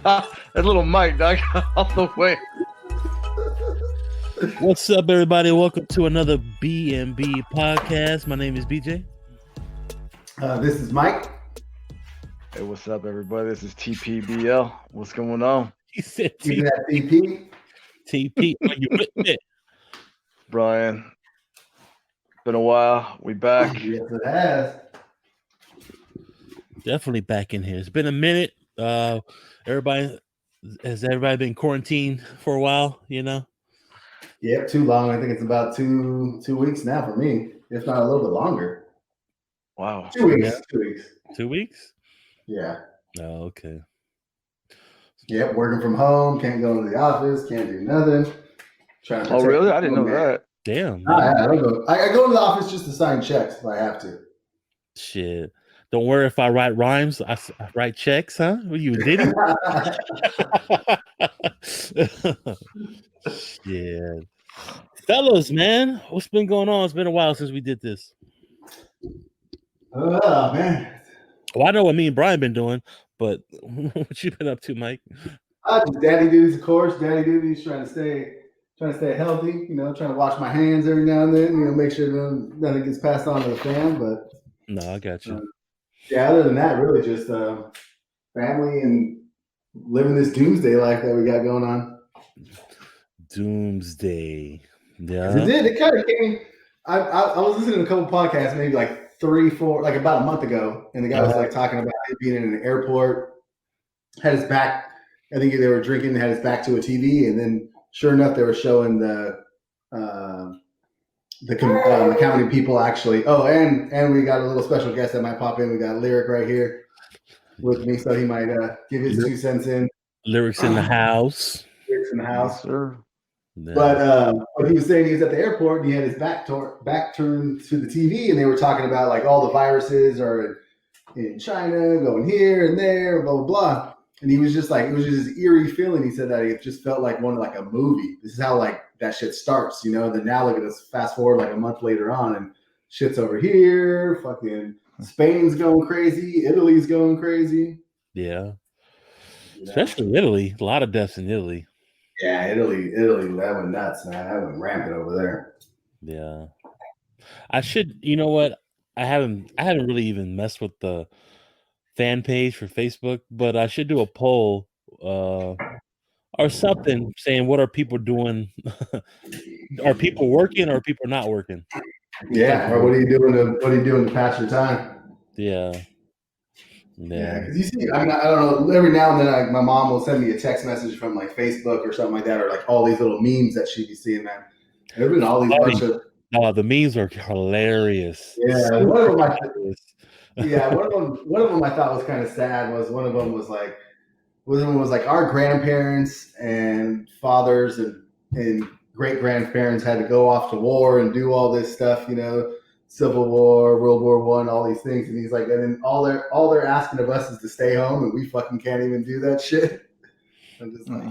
That little mic, dog, off the way. What's up, everybody? Welcome to another B.M.B podcast. My name is BJ. This is Mike. Hey, what's up, everybody? This is TPBL. What's going on? He said Even that TP. TP. Oh, you with it? Brian. Been a while. We back. Yes, it has. Definitely back in here. It's been a minute. Has everybody been quarantined for a while? You know. Yep, too long. I think it's about two weeks now for me, if not a little bit longer. Wow. 2 weeks. Yeah. 2 weeks. 2 weeks? Yeah. Oh, okay. Yep, working from home. Can't go to the office. Can't do nothing. Trying to really? I didn't know that. Damn. I don't go. I go to the office just to sign checks if I have to. Shit. Don't worry if I write rhymes. I write checks, huh? What you did it? Shit. Fellas, man, what's been going on? It's been a while since we did this. Oh, man. Well, I know what me and Brian been doing, but what you been up to, Mike? Just daddy duties, of course. Daddy duties, trying to stay healthy. You know, trying to wash my hands every now and then. You know, make sure nothing gets passed on to the fam. But no, I got you. Yeah, other than that, really just family and living this doomsday life that we got going on. Doomsday. Yeah. It did. It kind of came. I was listening to a couple podcasts, maybe like 3, 4, like about a month ago, and the guy was like talking about being in an airport, had his back. I think they were drinking, had his back to a TV, and then sure enough, they were showing the counting people actually. Oh, and we got a little special guest that might pop in. We got Lyric right here with me, so he might give his 2 cents in. Lyrics in the house. Lyrics in the house. Yes, sir. Yeah. But he was saying he was at the airport and he had his back turned to the TV, and they were talking about like all the viruses are in China, going here and there, blah blah blah. And he was just like, it was just this eerie feeling. He said that it just felt like a movie. This is how like that shit starts, you know. Then now look at us, fast forward like a month later on, and shit's over here. Fucking Spain's going crazy. Italy's going crazy. Yeah. Especially Italy. A lot of deaths in Italy. Yeah, Italy, that went nuts, man. That went rampant over there. Yeah. I should, you know what? I haven't really even messed with the fan page for Facebook, but I should do a poll or something saying what are people doing? Are people working or are people not working? Yeah, or what are you doing to pass your time? Yeah. Yeah, because you see, I don't know. Every now and then, my mom will send me a text message from like Facebook or something like that, or like all these little memes that she'd be seeing. Man, there've been all these bunch of. Oh, the memes are hilarious. Yeah, one of them I thought was kind of sad. One of them was like our grandparents and fathers and great grandparents had to go off to war and do all this stuff, you know. Civil War, World War I, all these things, and he's like, and then all they're asking of us is to stay home, and we fucking can't even do that shit. I'm just like,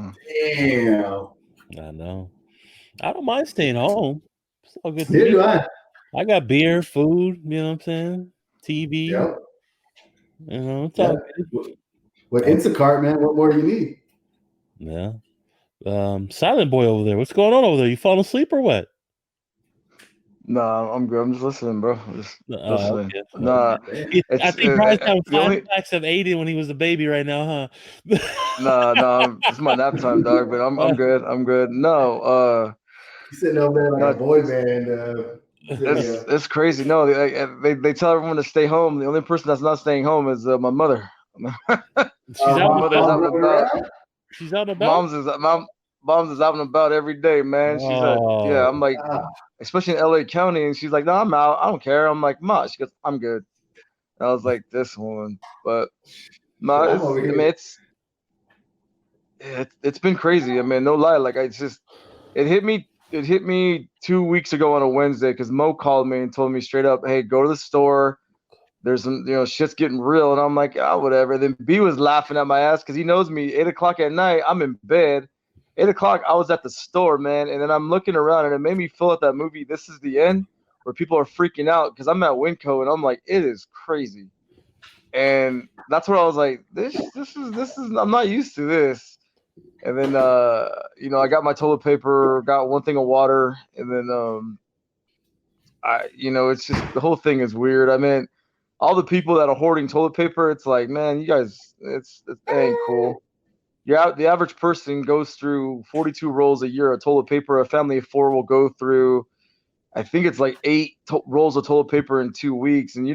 damn. I know. I don't mind staying home. It's all good. Do I got beer, food. You know what I'm saying? TV. Yep. You know, it's all good. With Instacart, man, what more do you need? Yeah. Silent Boy over there. What's going on over there? You falling asleep or what? No, I'm good. I'm just listening, bro. Just listening. Okay. Nah, I think Brian's having 5 packs of 80 when he was a baby right now, huh? No, it's my nap time, dog. But I'm good. I'm good. No, He's sitting over there like a boy band. It's crazy. No, they tell everyone to stay home. The only person that's not staying home is my mother. She's out and about. She's out and about. Mom's is out and about every day, man. She's I'm like, especially in LA County, and she's like, no, I'm out. I don't care. I'm like, Ma. She goes, I'm good. And I was like, this one, but no, it's been crazy. I mean, no lie. Like it hit me 2 weeks ago on a Wednesday because Mo called me and told me straight up, hey, go to the store. There's some, shit's getting real. And I'm like, whatever. Then B was laughing at my ass because he knows me. 8:00 at night, I'm in bed. 8:00, I was at the store, man. And then I'm looking around, and it made me feel like that movie, This Is the End, where people are freaking out because I'm at Winco, and I'm like, it is crazy. And that's where I was like, this is I'm not used to this. And then I got my toilet paper, got one thing of water, and then it's just the whole thing is weird. I mean, all the people that are hoarding toilet paper, it's like, man, you guys, it ain't cool. The average person goes through 42 rolls a year of toilet paper. A family of 4 will go through, I think it's like 8 rolls of toilet paper in 2 weeks. And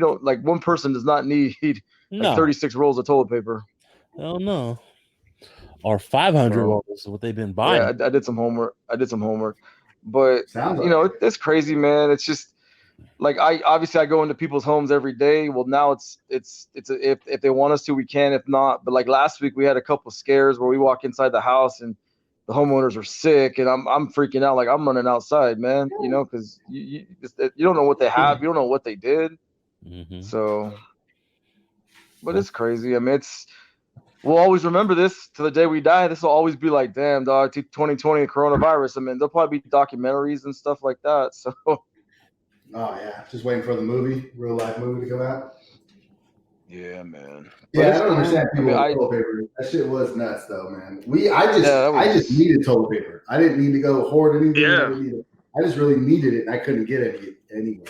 one person does not need like 36 rolls of toilet paper. Hell no. Or 500 rolls is what they've been buying. Yeah, I did some homework. But it's crazy, man. It's just like I go into people's homes every day. Well, now if they want us to, we can. If not, but like last week we had a couple scares where we walk inside the house and the homeowners are sick, and I'm freaking out. Like I'm running outside, man. Because you don't know what they have, you don't know what they did. Mm-hmm. So, but it's crazy. I mean, we'll always remember this to the day we die. This will always be like, damn, dog, 2020 coronavirus. I mean, there'll probably be documentaries and stuff like that. So. Oh yeah, just waiting for the real life movie to come out. Yeah, man. Yeah, I don't understand people with toilet paper. That shit was nuts, though, man. I just needed toilet paper. I didn't need to go hoard anything. Yeah. I just really needed it, and I couldn't get it anyway.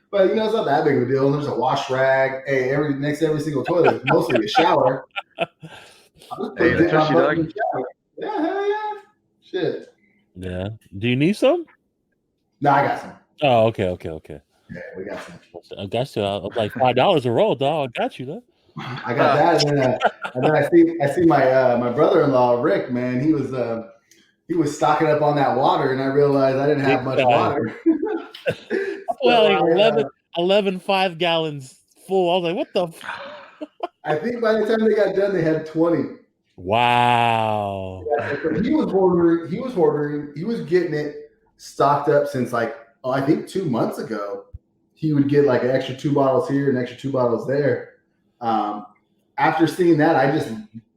But it's not that big of a deal. There's a wash rag. Hey, next to every single toilet is mostly a shower. Hey, the tushy dog. Yeah, hell yeah. Shit. Yeah. Do you need some? No, I got some. Oh, okay. Yeah, we got some. I got you. Like $5 a roll, dog. I got you, though. I got that, and then I see my brother-in-law Rick. Man, he was stocking up on that water, and I realized I didn't have much water. Well, 11 5-gallons full. I was like, what the? I think by the time they got done, they had 20. Wow. Yeah, he was hoarding. He was getting it stocked up since I think 2 months ago. He would get like an extra 2 bottles here and extra 2 bottles there. After seeing that, I just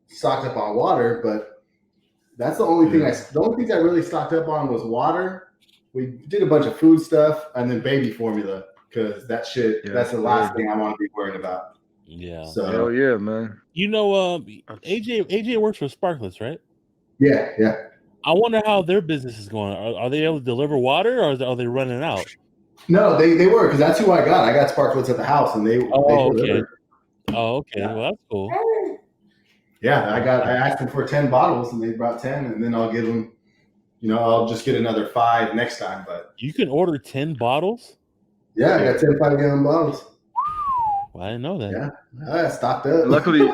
stocked up on water, but that's the only thing the only things I really stocked up on was water. We did a bunch of food stuff and then baby formula because that's the last thing I want to be worried about. Yeah. So hell yeah, man. AJ works for Sparklets, right? Yeah. I wonder how their business is going. Are they able to deliver water, or are they running out? No, they were, because that's who I got. I got Sparklets at the house, and they okay. Oh, okay. Yeah. Well, that's cool. Yeah, I asked them for 10 bottles, and they brought 10, and then I'll give them. I'll just get another 5 next time. But you can order 10 bottles. Yeah, I got 10 5-gallon bottles. Well, I didn't know that. Yeah, I stocked up. Luckily,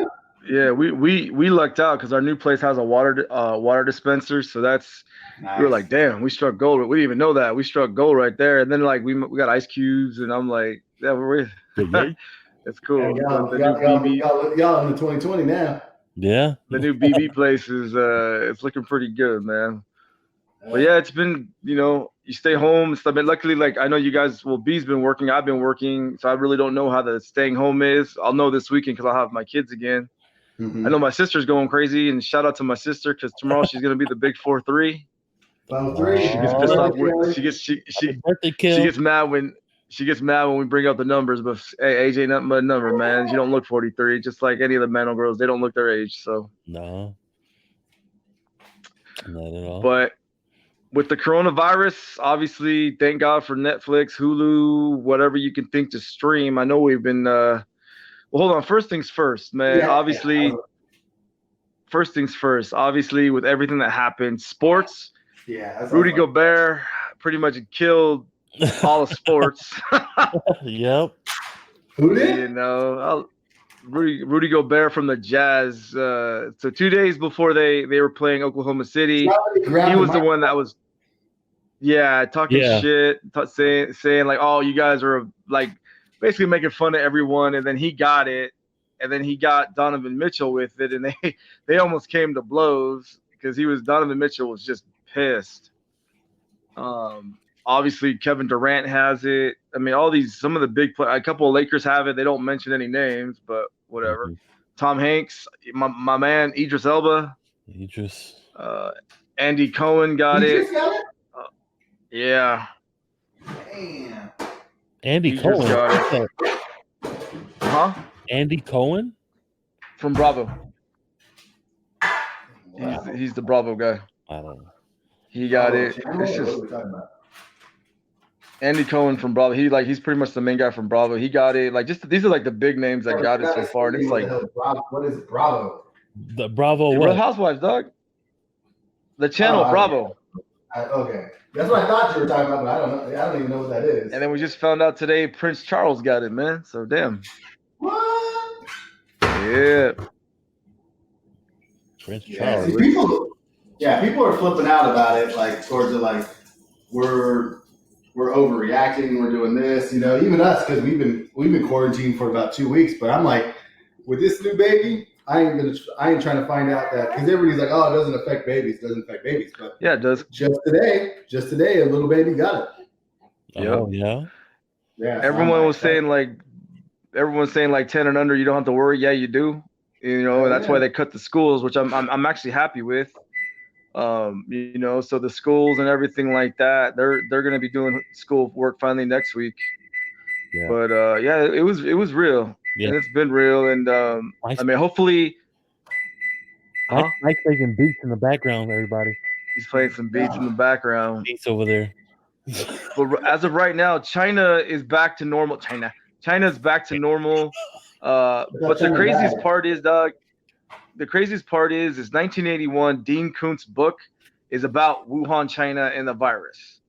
yeah, we lucked out because our new place has a water dispenser, so that's nice. We were like, damn, we struck gold. We didn't even know that we struck gold right there. And then like we got ice cubes, and I'm like, yeah, we're it's cool. Yeah, y'all in the 2020 now. Yeah, the new BB place is it's looking pretty good, man. But yeah, it's been you stay home and stuff. But luckily, like I know you guys. Well, B's been working. I've been working, so I really don't know how the staying home is. I'll know this weekend because I'll have my kids again. Mm-hmm. I know my sister's going crazy, and shout out to my sister because tomorrow she's gonna be the big 4-3. 4-3. She gets pissed off. She gets mad when we bring up the numbers. But hey, age ain't nothing but a number, man. You don't look 43, just like any of the men or girls. They don't look their age. So no, not at all. But with the coronavirus, obviously, thank God for Netflix, Hulu, whatever you can think to stream. I know we've been. Well, hold on. First things first, man. Yeah, obviously, first things first. Obviously, with everything that happened, sports. Yeah. Rudy Gobert pretty much killed all of sports. Yep. Who did? Rudy Gobert from the Jazz. So 2 days before they were playing Oklahoma City, he was the one that was, talking shit, saying like, oh, you guys are like basically making fun of everyone, and then he got it, and then he got Donovan Mitchell with it, and they almost came to blows because Donovan Mitchell was just pissed. Obviously Kevin Durant has it. I mean, some of the big a couple of Lakers have it. They don't mention any names, but whatever. Mm-hmm. Tom Hanks, my man Idris Elba. Andy Cohen got it. Got it? Yeah. Damn. Andy Cohen got it. Huh? Andy Cohen from Bravo. Wow. He's the Bravo guy. I don't know. He got Bravo it. channel, It's or just what are we talking about? Andy Cohen from Bravo. He's pretty much the main guy from Bravo. He got it. Like just these are like the big names that got it so far. And it's like What is Bravo? The Bravo Real what? Housewives, dog. The channel Bravo. Okay, that's what I thought you were talking about, but I don't know. I don't even know what that is. And then we just found out today Prince Charles got it, man. So damn. What? Yeah. Prince Yeah, Charles. see, people are flipping out about it, like towards it, like we're overreacting, we're doing this, even us, because we've been quarantined for about 2 weeks. But I'm like, with this new baby, I ain't trying to find out that, because everybody's like, oh, it doesn't affect babies, but Yeah, it does. just today, a little baby got it. Oh yeah. Yeah. So Everyone was saying like 10 and under, you don't have to worry. Yeah, you do. That's why they cut the schools, which I'm actually happy with. So the schools and everything like that, they're gonna be doing school work finally next week. Yeah. But it was real. Yeah. And it's been real. And I mean, hopefully. Mike's making beats in the background, everybody. He's playing some beats in the background. Beats over there. But as of right now, China is back to normal. China's back to normal. But the craziest part is, dog. The craziest part is 1981. Dean Koontz book is about Wuhan, China, and the virus,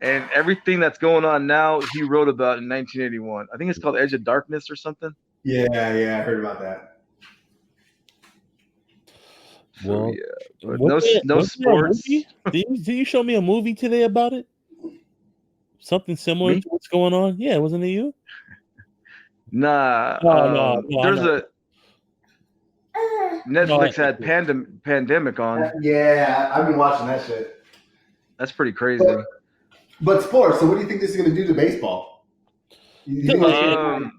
and everything that's going on now. He wrote about in 1981. I think it's called Edge of Darkness or something. Yeah, I heard about that. So, yeah, but no sports. Did you show me a movie today about it? Something similar to what's going on? Yeah, wasn't it you? Nah. No, there's a Netflix had Pandemic on. Yeah, I've been watching that shit. That's pretty crazy. But sports. So what do you think this is going to do to baseball? You think it's going to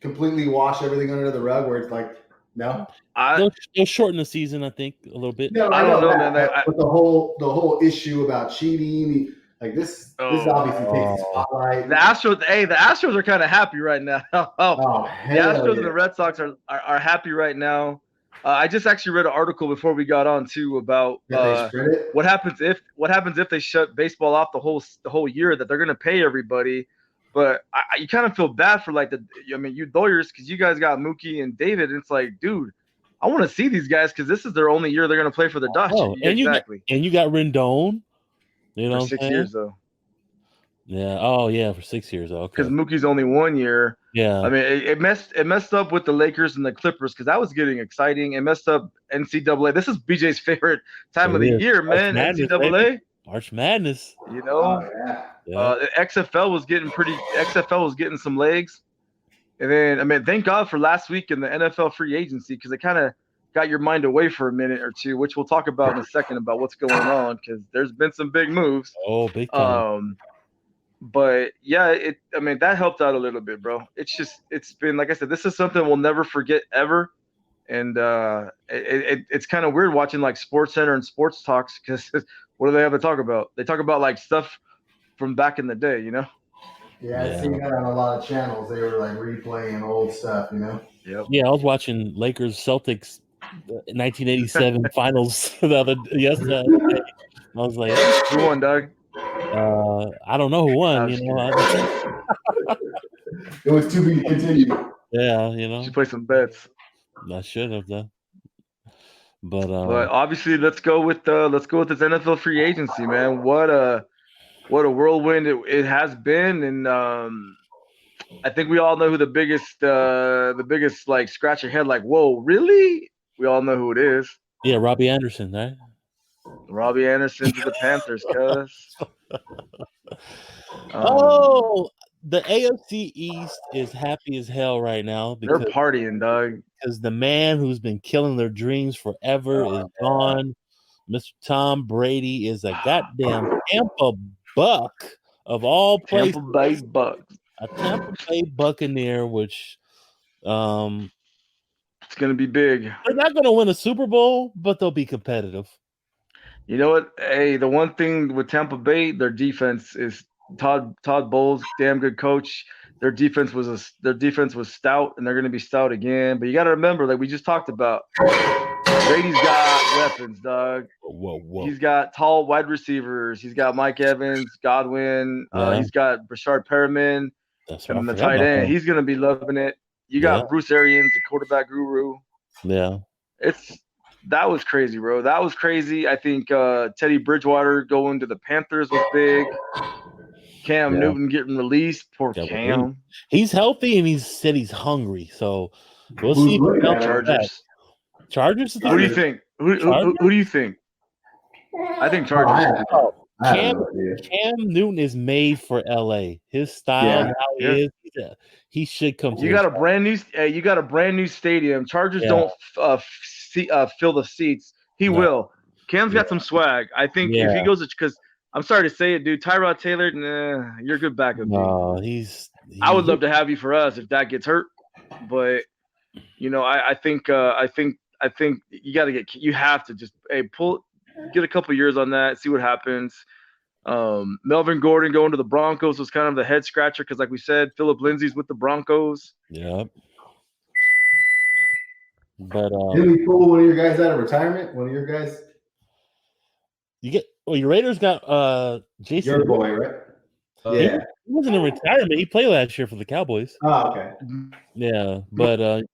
completely wash everything under the rug, where it's like, no? They'll shorten the season, I think, a little bit. No, I don't know, man. But the whole issue about cheating, like this obviously takes the spotlight. The Astros are kind of happy right now. The Astros and the Red Sox are happy right now. I just actually read an article before we got on too about what happens if they shut baseball off the whole year, that they're going to pay everybody. But you kind of feel bad for you lawyers, because you guys got Mookie and David, and it's like, dude, I want to see these guys because this is their only year they're going to play for the Dodgers. Oh, and you got Rendon. For 6 years though. Yeah. Oh yeah, for 6 years. Okay. Because Mookie's only 1 year. Yeah. I mean, it messed up with the Lakers and the Clippers, because that was getting exciting. It messed up NCAA. This is BJ's favorite time of the year, man. NCAA. March Madness. XFL was getting some legs. And then, thank God for last week in the NFL free agency, because it kind of got your mind away for a minute or two, which we'll talk about in a second about what's going on, because there's been some big moves. Oh, big time. But yeah, that helped out a little bit, bro. It's been, like I said, this is something we'll never forget ever. And it's kind of weird watching like Sports Center and Sports Talks, because what do they have to talk about? They talk about like stuff from back in the day, Yeah, I've seen that on a lot of channels. They were like replaying old stuff, Yep. Yeah, I was watching Lakers Celtics 1987 finals yesterday. I was like, who won, Doug? I don't know who won. It was to be continued. Yeah, You should play some bets. I should have done. But obviously, let's go with this NFL free agency, man. What a whirlwind it has been, and I think we all know who the biggest like scratch your head, like, whoa, really? We all know who it is. Yeah, Robbie Anderson, right? Robbie Anderson to the Panthers, cuz. The AFC East is happy as hell right now. They're partying, dog. Because the man who's been killing their dreams forever is gone. Mr. Tom Brady is a goddamn Tampa Buck of all places. Tampa Bay Bucks. A Tampa Bay Buccaneer, which it's going to be big. They're not going to win a Super Bowl, but they'll be competitive. You know what? Hey, the one thing with Tampa Bay, their defense is Todd Bowles, damn good coach. Their defense was stout, and they're going to be stout again. But you got to remember, like we just talked about, Brady's got weapons, dog. Whoa. He's got tall wide receivers. He's got Mike Evans, Godwin. Yeah. He's got Brashard Perriman, That's and what I the forgot tight about end. that. He's going to be loving it. You got Bruce Arians, the quarterback guru. Yeah. That was crazy, bro. That was crazy. I think Teddy Bridgewater going to the Panthers was big. Cam Newton getting released. Poor Cam. He's healthy and he said he's hungry. So we'll see. Chargers. Chargers. Who do you think? Who do you think? I think Chargers. Cam Newton is made for LA. His style, how he is, he should come. You got a brand new stadium. Chargers don't fill the seats. He will. Cam's got some swag. I think if he goes, because I'm sorry to say it, dude. Tyrod Taylor, you're a good backup. No, I would love to have you for us if that gets hurt, but I think you have to just get a couple years on that, see what happens. Melvin Gordon going to the Broncos was kind of the head scratcher because, like we said, Phillip Lindsay's with the Broncos. Yeah. But did we pull one of your guys out of retirement? One of your guys? Your Raiders got Jason. Your boy, right? He wasn't in retirement. He played last year for the Cowboys. Oh, okay. Yeah, but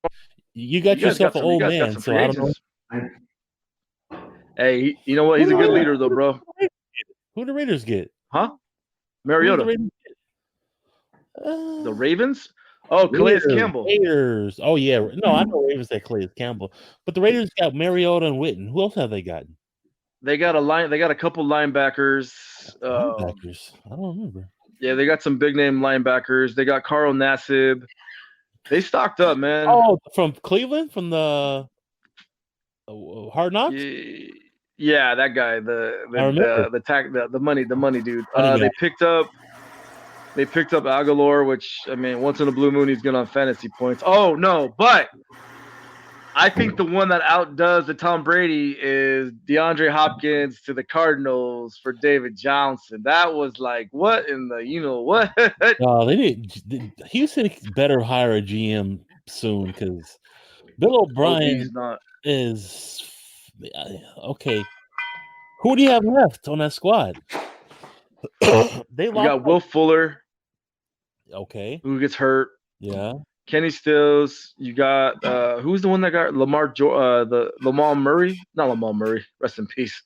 you got yourself an old man, so I don't know. Hey, you know what? He's a good leader, though, bro. Who the Raiders get? Huh? Mariota. The Ravens? Oh, Calais Campbell. Raiders. Oh, yeah. No, I know Ravens that Calais Campbell. But the Raiders got Mariota and Witten. Who else have they gotten? They got a couple linebackers. Linebackers? I don't remember. Yeah, they got some big name linebackers. They got Carl Nassib. They stocked up, man. Oh, from Cleveland? From the Hard Knocks? Yeah, that guy. The money dude. They picked up Aguilar, which, I mean, once in a blue moon he's good on fantasy points. Oh no, but I think the one that outdoes the Tom Brady is DeAndre Hopkins to the Cardinals for David Johnson. That was like, what in the what? No, they didn't. Houston better hire a GM soon because Bill O'Brien is okay. Who do you have left on that squad? We got Will Fuller. Okay. Who gets hurt? Yeah. Kenny Stills. You got who's the one that got Lamar Murray? Not Lamar Murray. Rest in peace.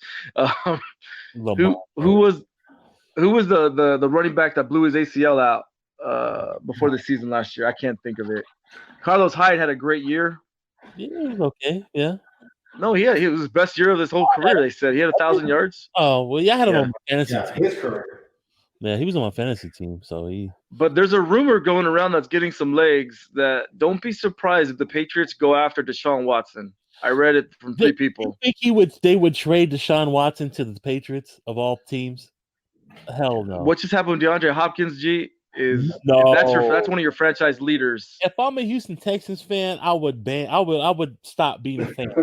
Who was the running back that blew his ACL out before the season last year? I can't think of it. Carlos Hyde had a great year. Yeah, it was okay. Yeah. No, he was his best year of his whole career. They said he had 1,000 yards. Oh well, yeah, I had him on my fantasy team. His career. Yeah, he was on my fantasy team, so he. But there's a rumor going around that's getting some legs that don't be surprised if the Patriots go after Deshaun Watson. I read it from 3 people. You think they would trade Deshaun Watson to the Patriots of all teams? Hell no. What just happened with DeAndre Hopkins, G? Is no. That's one of your franchise leaders. If I'm a Houston Texans fan, I would stop being a fan.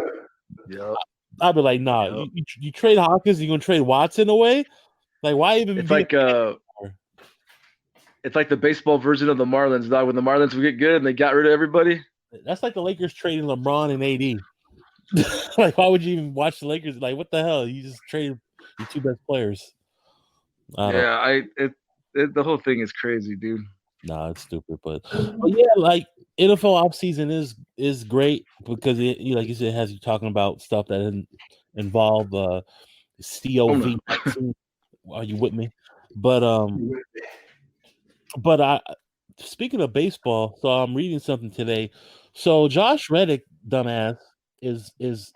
Yeah. I'd be like, nah, you trade Hopkins, you're gonna trade Watson away? Like, why even? It's like it's like the baseball version of the Marlins, dog. When the Marlins would get good and they got rid of everybody. That's like the Lakers trading LeBron and AD. Like, why would you even watch the Lakers? Like, what the hell? You just traded your 2 best players. The whole thing is crazy, dude. Nah, it's stupid, but yeah, like NFL offseason is great because it, like you said, it has you talking about stuff that involve COV. Are you with me? But I speaking of baseball, so I'm reading something today. So Josh Reddick, dumbass, is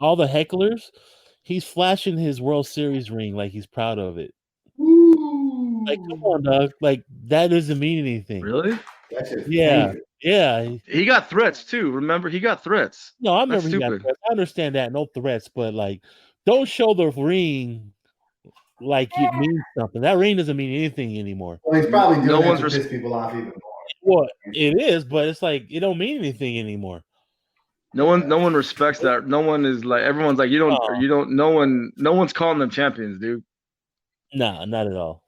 all the hecklers. He's flashing his World Series ring like he's proud of it. Ooh. Like, come on, dog. Like, that doesn't mean anything. Really? Yeah. He got threats too. Remember, he got threats. No, I remember he got threats. I understand that, no threats, but like, don't show the ring like it means something. That ring doesn't mean anything anymore. Well, he's probably doing that to piss people off even more. Well, it is, but it's like it don't mean anything anymore. No one respects that. No one is like, everyone's like, no one's calling them champions, dude. Nah, not at all.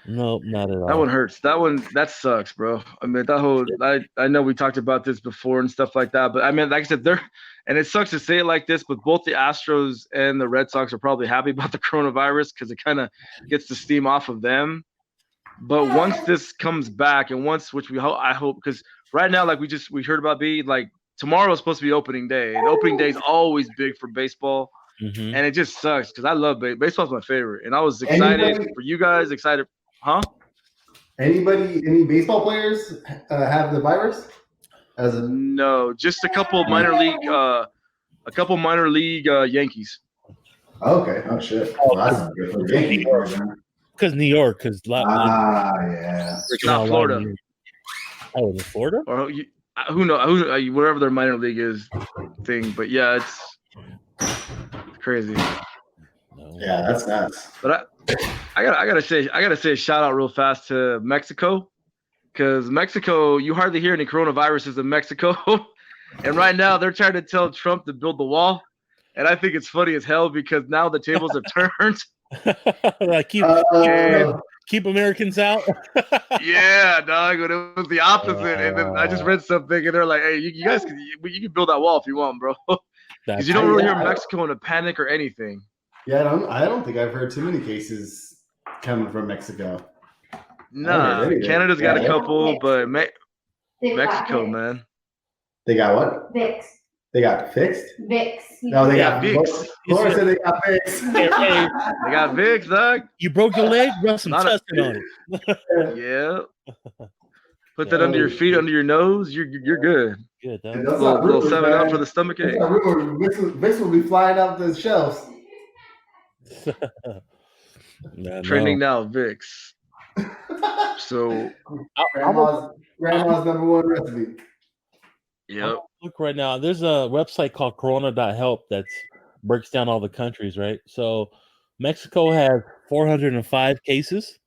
No, not at all. That one hurts. That sucks, bro. I mean, I know we talked about this before and stuff like that, but I mean, like I said, and it sucks to say it like this, but both the Astros and the Red Sox are probably happy about the coronavirus because it kind of gets the steam off of them. But once this comes back, and I hope, because right now, like we heard about like tomorrow is supposed to be opening day, and opening day is always big for baseball, Mm-hmm. and it just sucks because I love baseball's my favorite, and I was excited for you guys, excited, huh? Any baseball players have the virus? No, just a couple minor league Yankees. Okay. Oh shit. Well, that's not good for the Yankees. Because New York, because yeah. Not Florida. Oh, in Florida? Or who knows? Wherever their minor league is thing. But yeah, it's crazy. Yeah, that's nuts. But I gotta say a shout out real fast to Mexico, because Mexico, you hardly hear any coronaviruses in Mexico, and right now they're trying to tell Trump to build the wall, and I think it's funny as hell because now the tables have turned. Like keep Americans out. Yeah, dog. But it was the opposite, and then I just read something, and they're like, "Hey, you guys, you can build that wall if you want, bro." Because you don't really hear Mexico in a panic or anything. Yeah, I don't think I've heard too many cases coming from Mexico. Nah, Canada's got a couple, but Mexico, man. They got what? Vicks. They got fixed? Vicks. No, they got Vicks. Laura said they got Vicks. Hey, they got Vicks, dog. You broke your leg? Rub some tussin on it. Yeah. Put that under your feet, under your nose. You're good. Good. A little 7-Up for the stomach ache. Vicks will be flying off the shelves. Trending now, Vicks. So grandma's number one recipe. Yep. Look right now. There's a website called Corona.help that breaks down all the countries, right? So Mexico has 405 cases.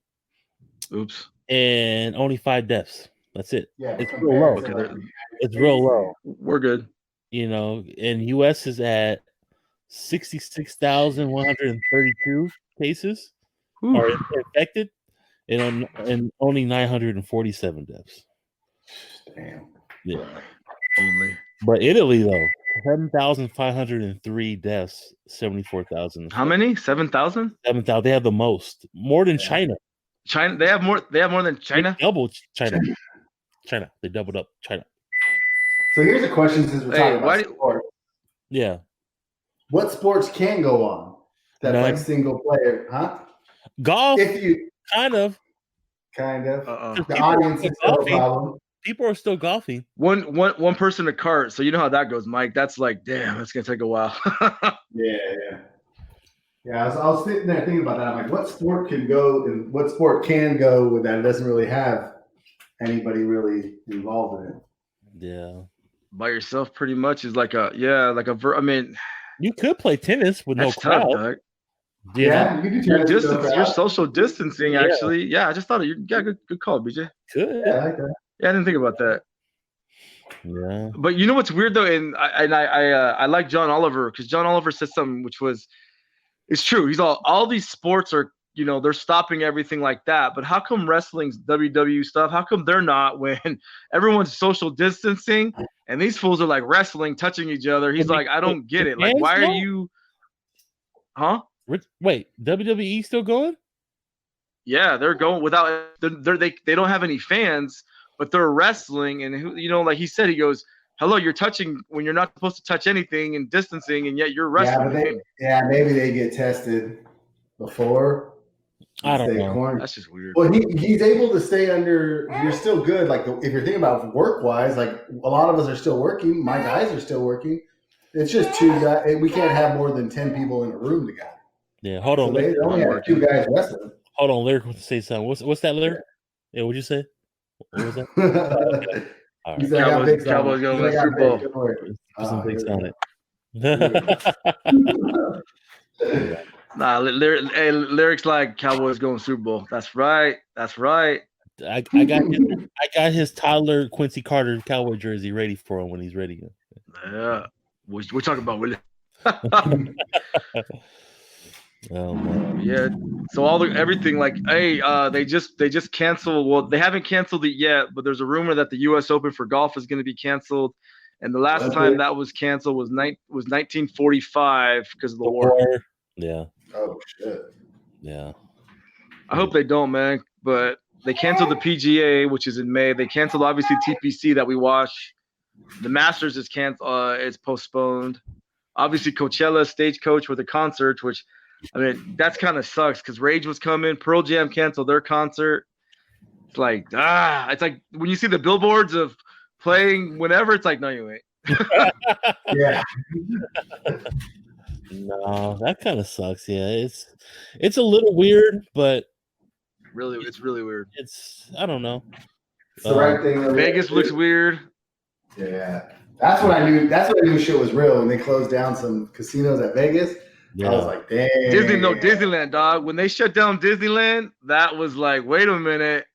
Oops. And only 5 deaths. That's it. Yeah, it's real low. Okay, it's real low. We're good. You know, and US is at 66,132 cases are infected and only 947 deaths. Damn. Yeah. Only. But Italy, though, 7,503 deaths, 74,000. How many? 7,000? 7,000. They have the most. More than China. China. They have more than China? They doubled China. China. They doubled up China. So here's a question since we're talking about sports. Yeah. What sports can go on that's like single player, huh? Golf. If you kind of. The audience is still a problem. People are still golfing. One person a cart. So you know how that goes, Mike. That's like, damn, that's gonna take a while. Yeah. I was sitting there thinking about that. I'm like, what sport can go and what sport can go with that? It doesn't really have anybody really involved in it. Yeah. By yourself, pretty much is like I mean, you could play tennis with no crowd. Tough, yeah, you do tennis. You're social distancing, actually. Yeah, I just thought you got good call, BJ. Good. Yeah, I like that. Yeah, I didn't think about that. Yeah. But you know what's weird though, and I like John Oliver because John Oliver said something which was, it's true. He's all these sports are, you know, they're stopping everything like that. But how come wrestling's WWE stuff? How come they're not when everyone's social distancing and these fools are like wrestling, touching each other? He's like, I don't get it. Like, why are you? Huh? Wait, WWE still going? Yeah, they're going without. They don't have any fans, but they're wrestling, and you know, like he said, he goes, "Hello, you're touching when you're not supposed to touch anything and distancing, and yet you're wrestling." Maybe they get tested before. I don't know. Cornered. That's just weird. Well, he's able to stay under. You're still good. Like if you're thinking about work wise, like a lot of us are still working. My guys are still working. It's just 2 guys. We can't have more than 10 people in a room together. Yeah, hold on. So they only have 2 guys wrestling. Hold on, Lyric wants to say something. What's that, Lyric? Yeah, what'd you say? What was that? Okay. All right. Cowboys going to win Super Bowl. Put some things on it. Nah, Lyric's like Cowboys going Super Bowl. That's right. I got his toddler Quincy Carter Cowboy jersey ready for him when he's ready. Yeah, we're talking about Willie. Oh man. Yeah. So everything like, hey, they just canceled. Well, they haven't canceled it yet, but there's a rumor that the U.S. Open for golf is going to be canceled, and the last time that was canceled was 1945 because of the war. Yeah. Oh shit. Yeah. I hope they don't, man. But they canceled the PGA, which is in May. They canceled obviously TPC that we watch. The Masters is canceled. It's postponed. Obviously Coachella, Stagecoach with the concerts, which I mean that's kind of sucks because Rage was coming. Pearl Jam canceled their concert. It's like it's like when you see the billboards of playing whenever, it's like no, you ain't. Yeah. No, that kind of sucks. Yeah, it's a little weird, but Really, it's really weird. I don't know. It's the right thing. Vegas looks weird. Yeah. That's when I knew shit was real when they closed down some casinos at Vegas. Yeah. I was like, damn. Disneyland, dog. When they shut down Disneyland, that was like, wait a minute.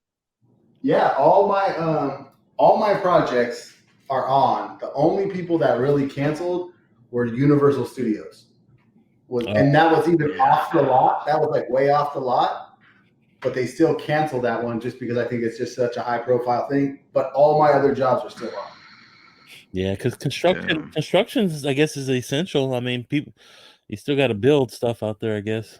Yeah, all my projects are on. The only people that really canceled were Universal Studios. And that was even off the lot. That was like way off the lot. But they still canceled that one just because I think it's just such a high profile thing. But all my other jobs are still on. Yeah, because construction, I guess, is essential. I mean, people, you still got to build stuff out there, I guess.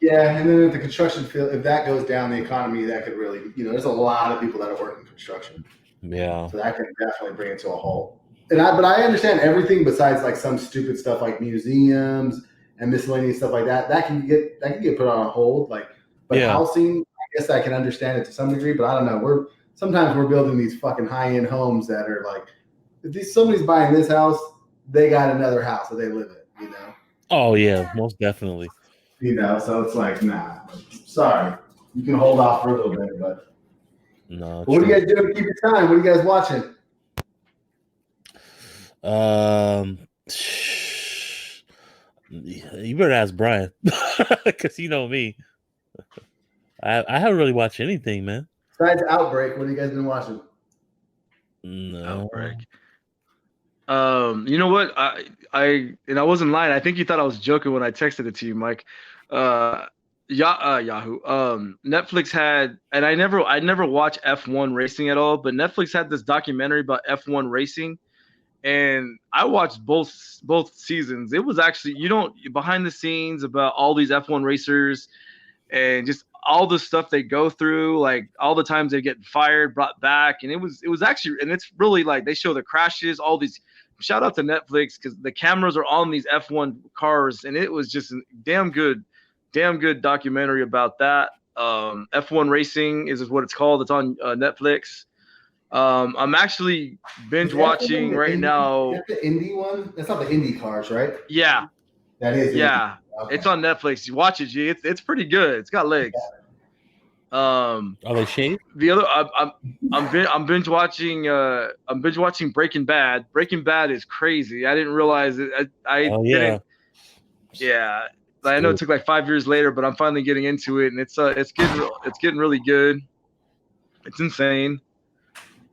Yeah, and then if the construction field, if that goes down, the economy, that could really, there's a lot of people that are working construction. Yeah. So that can definitely bring it to a halt. But I understand everything besides like some stupid stuff like museums and miscellaneous stuff like that. That can get put on a hold. But housing, I guess I can understand it to some degree. But I don't know. Sometimes we're building these fucking high end homes that are like, if somebody's buying this house, they got another house that they live in. Oh yeah, most definitely. So it's like, nah. Sorry, you can hold off for a little bit, but no. What do you guys do to keep your time? What are you guys watching? You better ask Brian because you know me. I haven't really watched anything, man. Besides Outbreak, what have you guys been watching? No. Outbreak. You know what? I wasn't lying. I think you thought I was joking when I texted it to you, Mike. Yahoo. Netflix had, and I never watched F1 racing at all, but Netflix had this documentary about F1 racing, and I watched both seasons. It was actually, behind the scenes about all these F1 racers and just all the stuff they go through, like all the times they get fired, brought back, and it was actually, and it's really like they show the crashes, all these. Shout out to Netflix because the cameras are on these F1 cars, and it was just a damn good documentary about that. F1 racing is what it's called. It's on Netflix. I'm actually binge watching right now. Is that the Indy one? That's not the Indy cars, right? Yeah. That is. Yeah. Okay. It's on Netflix. You watch it, G. It's pretty good. It's got legs. Are they shaved? The other, I'm binge watching. I'm binge watching Breaking Bad. Breaking Bad is crazy. I didn't realize it. Didn't. Yeah. I know it took like 5 years later, but I'm finally getting into it, and it's getting really good. It's insane.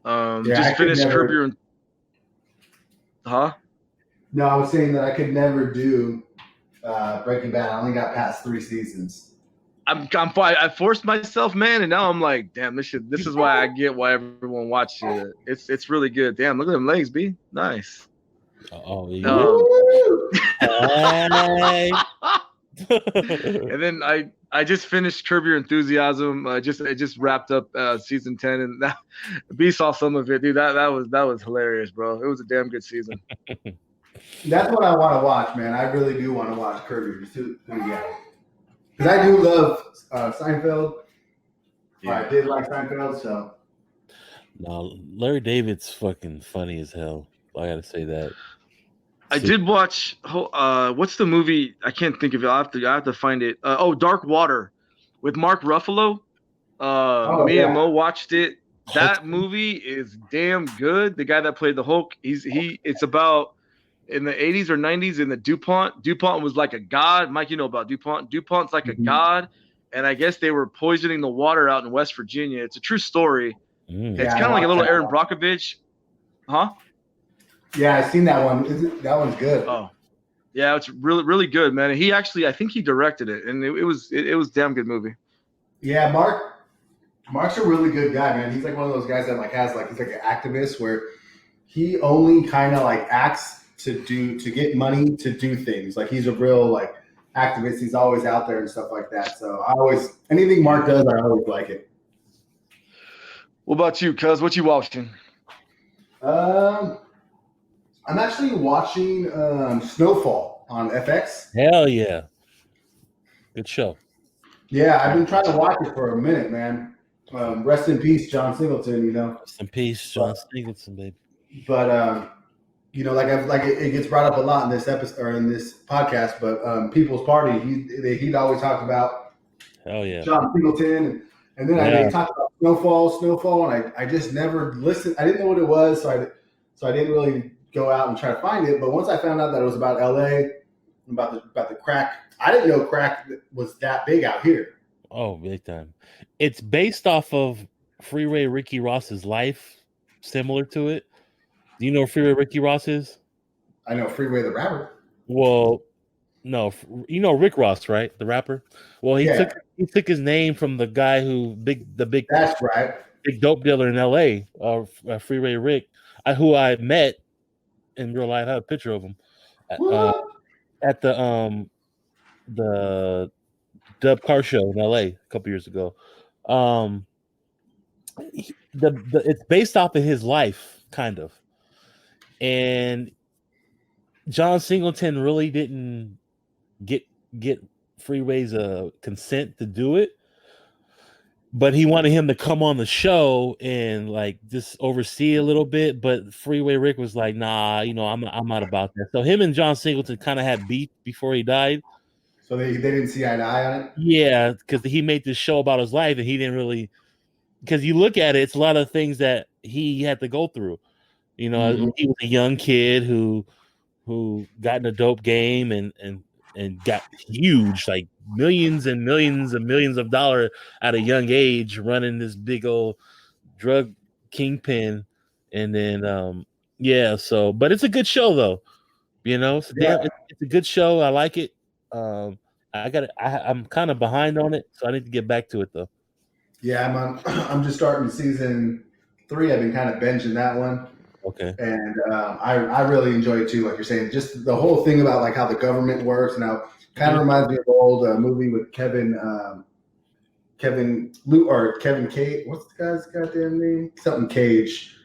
Just finished Curb Your. Huh? No, I was saying that I could never do Breaking Bad. I only got past 3 seasons. I forced myself, man, and now I'm like, damn, this is why I get why everyone watches it. It's really good. Damn, look at them legs, B. Nice. Oh, yeah. And then I just finished Curb Your Enthusiasm. It just wrapped up season 10, and B saw some of it, dude. That was hilarious, bro. It was a damn good season. That's what I want to watch, man. I really do want to watch Curb Your Enthusiasm because I do love Seinfeld. Yeah. I did like Seinfeld, so. No, Larry David's fucking funny as hell. I gotta say that. I did watch. What's the movie? I can't think of it. I have to find it. Dark Water, with Mark Ruffalo. And Mo watched it. That movie is damn good. The guy that played the Hulk, it's about in the 80s or 90s in the DuPont. DuPont was like a god. Mike, you know about DuPont. DuPont's like a god, and I guess they were poisoning the water out in West Virginia. It's a true story. It's kind of like a little Aaron Brockovich, huh? Yeah, I've seen that one. That one's good. Oh, Yeah, it's really really good, man. And he actually, I think he directed it, and it was damn good movie. Yeah, Mark's a really good guy, man. He's like one of those guys that like has like he's like an activist where he only kind of like acts to get money to do things. Like he's a real like activist. He's always out there and stuff like that. So I always anything Mark does, I always like it. What about you, cuz? What you watching? I'm actually watching Snowfall on FX. Hell yeah. Good show. Yeah, I've been trying to watch it for a minute, man. Rest in peace, John Singleton. You know, Rest in peace, John Singleton, baby. but you know, it gets brought up a lot in this episode or in this podcast. But People's Party, he'd always talk about Hell yeah. John Singleton, and then they talked about Snowfall, and I just never listened. I didn't know what it was, so I didn't really go out and try to find it. But once I found out that it was about LA, about the crack, I didn't know crack was that big out here. Oh, big time. It's based off of Freeway Ricky Ross's life, similar to it. Do you know who Freeway Ricky Ross is? I know Freeway the rapper. Well, no, you know Rick Ross, right? The rapper. Well, he took his name from the guy who the big That's right. Big dope dealer in L.A. Freeway Rick, who I met in real life. I have a picture of him at the Dub Car Show in L.A. a couple years ago. It's based off of his life, kind of, and John Singleton really didn't get Freeway's consent to do it, but he wanted him to come on the show and like just oversee a little bit. But Freeway Rick was like, "Nah, you know, I'm not about that." So him and John Singleton kind of had beef before he died. So they didn't see eye to eye on it. Yeah, because he made this show about his life, and he didn't really. Because you look at it, it's a lot of things that he had to go through. You know, he was a young kid who got in a dope game and got huge, like millions and millions and millions of dollars at a young age, running this big old drug kingpin. And then, but it's a good show though. You know, it's a good show. I like it. I'm kind of behind on it, so I need to get back to it though. Yeah, I'm just starting season 3. I've been kind of binging that one. Okay. And I really enjoy it too. Like you're saying, just the whole thing about like how the government works and how kind of reminds me of an old movie with Kevin Cage. What's the guy's goddamn name? Something Cage.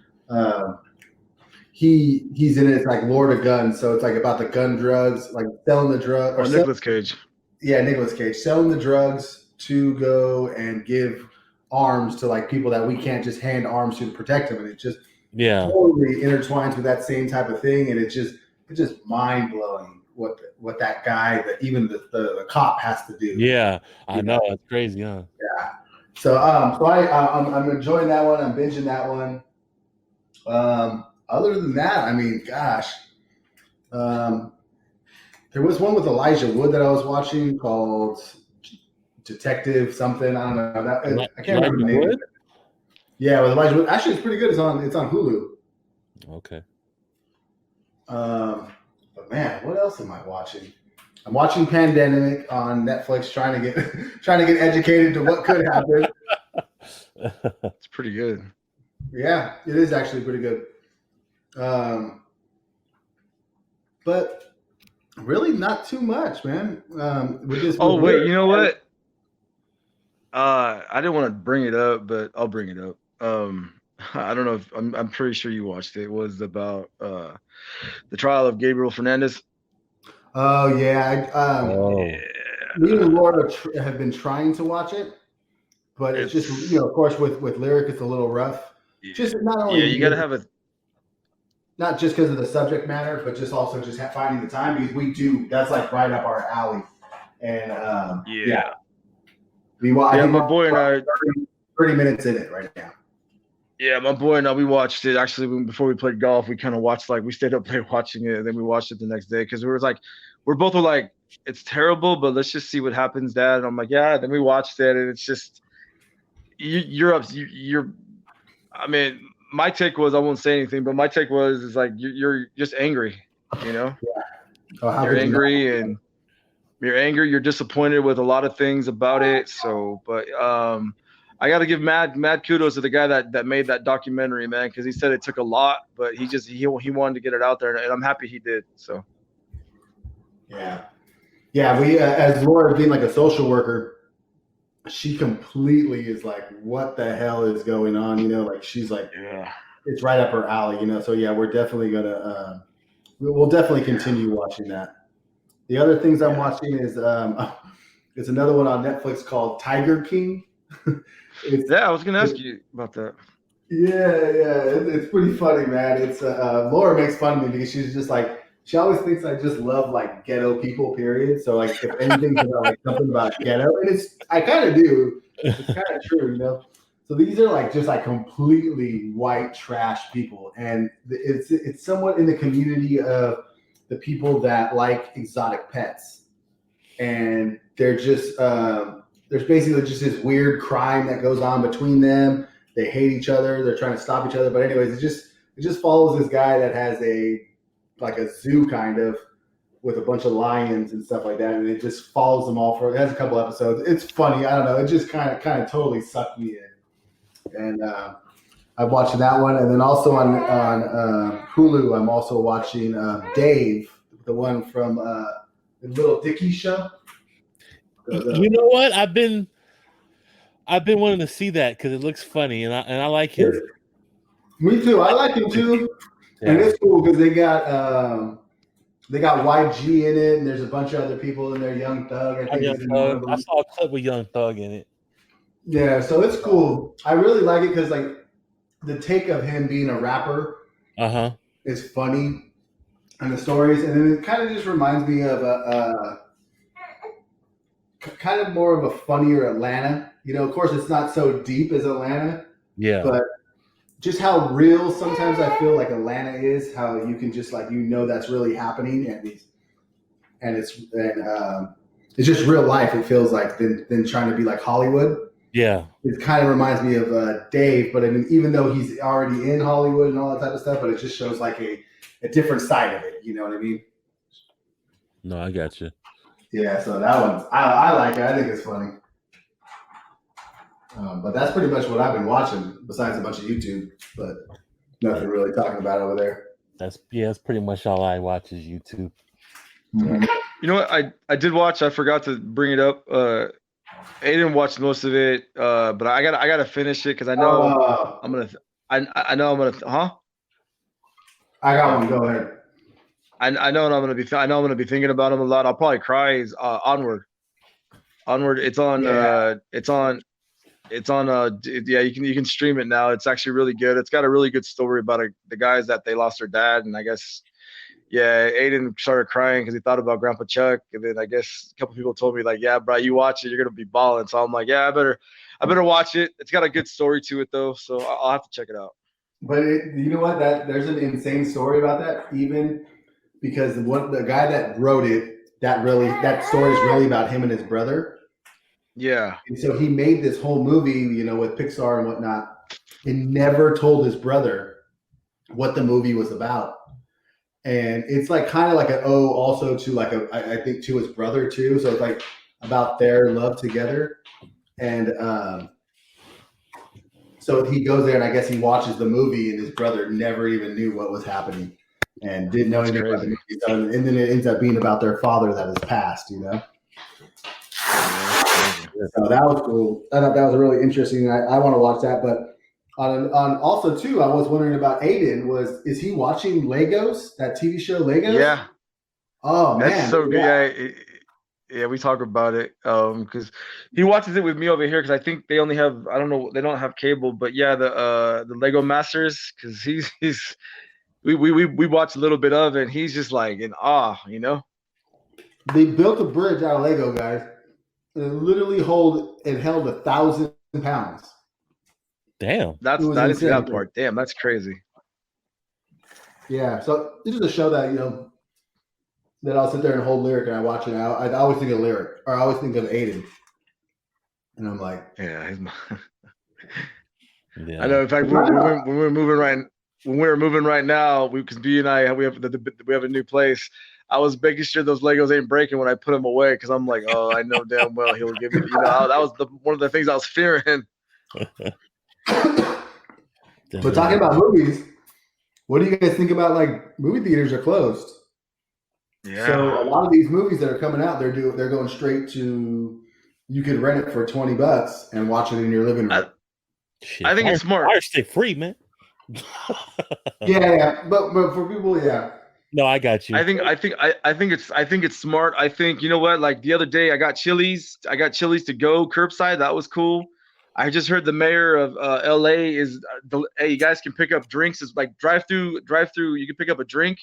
He's in it. It's like Lord of Guns. So it's like about the gun drugs, like selling the drug. Or Nicolas Cage. Yeah, Nicolas Cage selling the drugs to go and give arms to like people that we can't just hand arms to protect them, and it just totally intertwines with that same type of thing, and it's just mind blowing what that guy, that even the cop has to do. Yeah, I know it's crazy, huh? Yeah. So I'm enjoying that one. I'm binging that one. Other than that, I mean, gosh, there was one with Elijah Wood that I was watching called Detective something. I don't know. I can't remember the name of it. Yeah, with Elijah Wood. Actually, it's pretty good. It's on Hulu. Okay. But man, what else am I watching? I'm watching Pandemic on Netflix, trying to get educated to what could happen. It's pretty good. Yeah, it is actually pretty good. But really not too much, man. Wait, you know what? I didn't want to bring it up, but I'll bring it up. I don't know if I'm pretty sure you watched it. It was about the trial of Gabriel Fernandez. Oh yeah, me and Laura have been trying to watch it, but it's just, of course with lyric it's a little rough. Just not only you got to have not just because of the subject matter, but just also just finding the time, because that's like right up our alley. And my boy and I 30 minutes in it right now. Yeah, my boy and I, we watched it actually before we played golf. We kind of watched, like, we stayed up late watching it, and then we watched it the next day because we're both like, it's terrible, but let's just see what happens, Dad. And I'm like, yeah. Then we watched it, and it's just you're I mean, my take was, I won't say anything, but my take was like you're just angry, you know. Oh, how You're could you not? angry and you're angry. You're disappointed with a lot of things about it. So, but I got to give mad kudos to the guy that made that documentary, man, because he said it took a lot, but he wanted to get it out there, and I'm happy he did. So. Yeah. Yeah, we as Laura being like a social worker, she completely is like, what the hell is going on? Like she's like, Yeah. it's right up her alley. So yeah, we're definitely gonna we'll definitely continue watching that. The other things I'm watching is it's another one on Netflix called Tiger King. Yeah, I was gonna ask you about that. Yeah, it's pretty funny, man. It's Laura makes fun of me because she's just like she always thinks I just love like ghetto people. Period. So like if anything's about like something about ghetto, and I kind of do. It's kind of true. So these are like just like completely white trash people, and it's somewhat in the community of the people that like exotic pets, and they're just there's basically just this weird crime that goes on between them. They hate each other. They're trying to stop each other. But anyways, it just follows this guy that has a zoo kind of with a bunch of lions and stuff like that, and it just follows them all for. It has a couple episodes. It's funny. I don't know. It just kind of totally sucked me in, and I'm watching that one, and then also on Hulu, I'm also watching Dave, the one from the Little Dicky show. You know what? I've been wanting to see that because it looks funny, and I like him. Me too. I like him too, and it's cool because they got YG in it, and there's a bunch of other people in there. Young Thug, I think, is in one of them. I saw a clip with Young Thug in it. Yeah, so it's cool. I really like it because like the take of him being a rapper is funny, and the stories, and then it kind of just reminds me of a kind of more of a funnier Atlanta. Of course, it's not so deep as Atlanta. Yeah. But just how real sometimes I feel like Atlanta is, how you can just like that's really happening, and it's just real life. It feels like than trying to be like Hollywood. Yeah. It kind of reminds me of Dave, but I mean, even though he's already in Hollywood and all that type of stuff, but it just shows like a different side of it. You know what I mean? No, I got you. Yeah, so that one I like it. I think it's funny. But that's pretty much what I've been watching, besides a bunch of YouTube. But nothing really talking about over there. That's pretty much all I watch is YouTube. Mm-hmm. You know what? I did watch. I forgot to bring it up. Aiden watched most of it, but I gotta finish it because I know I'm gonna. I know I'm gonna. Huh? I got one. Go ahead. I know I'm gonna be. I know I'm gonna be thinking about him a lot. I'll probably cry. Is Onward. Onward. It's on. Yeah. It's on. Yeah, you can stream it now. It's actually really good. It's got a really good story about the guys that they lost their dad, and I guess Aiden started crying because he thought about Grandpa Chuck, and then I guess a couple people told me like, yeah, bro, you watch it, you're gonna be balling. So I'm like, yeah, I better watch it. It's got a good story to it though, so I'll have to check it out. But you know what? There's an insane story about that, even because the guy that wrote it, that story is really about him and his brother. Yeah. And so he made this whole movie, with Pixar and whatnot, and never told his brother what the movie was about. And it's like kind of like also to like I think to his brother too. So it's like about their love together. And so he goes there and I guess he watches the movie and his brother never even knew what was happening and didn't know anything about the movie. So, and then it ends up being about their father that has passed, So that was cool. I thought that was really interesting. I want to watch that. But on also too, I was wondering about Aiden. Is he watching Legos? That TV show Legos? Yeah. Oh man, that's so good. Yeah, we talk about it because he watches it with me over here because I think they only have they don't have cable, but yeah, the Lego Masters because we watched a little bit of it and he's just like in awe, They built a bridge out of Lego, guys. It literally held 1,000 pounds. Damn. I didn't see that part. Damn, that's crazy. Yeah, so this is a show that that I'll sit there and hold Lyric and I watch it. I always think of Lyric, or I always think of Aiden, and I'm like, yeah. I know. In fact, when we're moving right now, because B and I we have a new place. I was making sure those Legos ain't breaking when I put them away because I'm like, oh, I know damn well he'll give me. That was one of the things I was fearing. But talking about movies, what do you guys think about like movie theaters are closed? Yeah. So a lot of these movies that are coming out, they're going straight to. You could rent it for $20 and watch it in your living room. I think it's smart. Fire stick free, man. Yeah, but for people, yeah. No, I got you. I think it's smart. I think you know what? Like the other day, I got Chili's to go curbside. That was cool. I just heard the mayor of LA is hey, you guys can pick up drinks. It's like drive through. You can pick up a drink,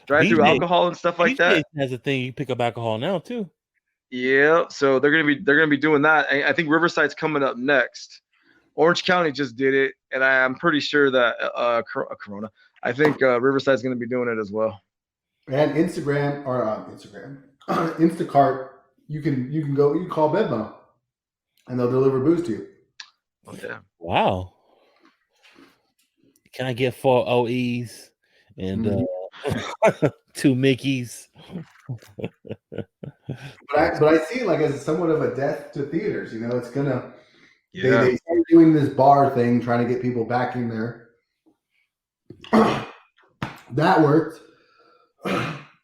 drive through alcohol and stuff like that. Has a thing you pick up alcohol now too. Yeah, so they're gonna be doing that. I think Riverside's coming up next. Orange County just did it, and I'm pretty sure that Corona. I think Riverside's gonna be doing it as well. And Instagram or Instacart, you can call B.M.B, and they'll deliver booze to you. Oh, yeah. Wow. Can I get 4 OEs and 2 Mickeys? But I see it like as somewhat of a death to theaters. It's gonna. Yeah. They started doing this bar thing, trying to get people back in there. That worked.